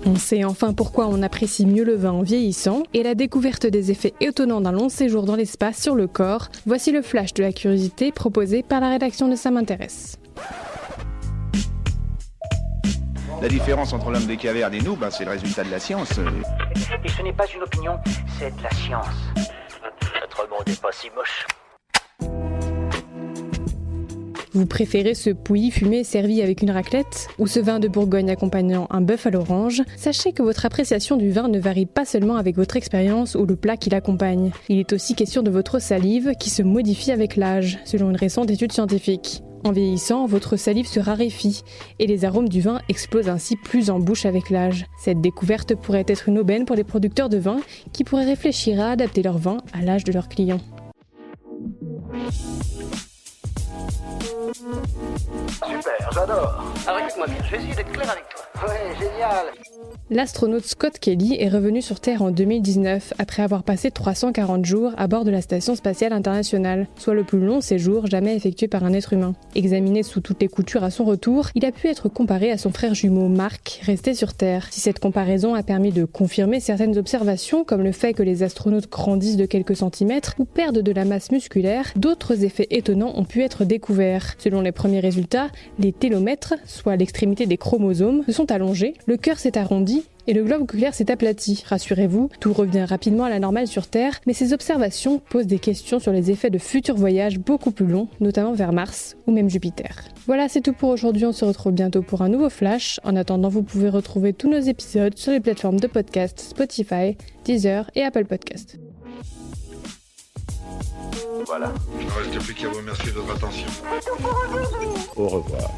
On sait enfin pourquoi on apprécie mieux le vin en vieillissant, et la découverte des effets étonnants d'un long séjour dans l'espace sur le corps, voici le flash de la curiosité proposé par la rédaction de Ça m'intéresse. La différence entre l'homme des cavernes et nous, c'est le résultat de la science. Et ce n'est pas une opinion, c'est de la science. Notre monde n'est pas si moche. Vous préférez ce pouilly fumé servi avec une raclette ou ce vin de Bourgogne accompagnant un bœuf à l'orange? Sachez que votre appréciation du vin ne varie pas seulement avec votre expérience ou le plat qui l'accompagne. Il est aussi question de votre salive qui se modifie avec l'âge, selon une récente étude scientifique. En vieillissant, votre salive se raréfie et les arômes du vin explosent ainsi plus en bouche avec l'âge. Cette découverte pourrait être une aubaine pour les producteurs de vin qui pourraient réfléchir à adapter leur vin à l'âge de leurs clients. Super, j'adore. Alors écoute-moi bien, je vais essayer d'être clair avec toi. Ouais, génial. L'astronaute Scott Kelly est revenu sur Terre en 2019 après avoir passé 340 jours à bord de la Station spatiale internationale, soit le plus long séjour jamais effectué par un être humain. Examiné sous toutes les coutures à son retour, il a pu être comparé à son frère jumeau Mark, resté sur Terre. Si cette comparaison a permis de confirmer certaines observations, comme le fait que les astronautes grandissent de quelques centimètres ou perdent de la masse musculaire, d'autres effets étonnants ont pu être découverts. Selon les premiers résultats, les télomètres, soit l'extrémité des chromosomes, se sont allongés, le cœur s'est arrondi et le globe oculaire s'est aplati. Rassurez-vous, tout revient rapidement à la normale sur Terre, mais ces observations posent des questions sur les effets de futurs voyages beaucoup plus longs, notamment vers Mars ou même Jupiter. Voilà, c'est tout pour aujourd'hui, on se retrouve bientôt pour un nouveau flash. En attendant, vous pouvez retrouver tous nos épisodes sur les plateformes de podcast Spotify, Deezer et Apple Podcast. Voilà. Il ne reste plus qu'à vous remercier de votre attention. Au revoir.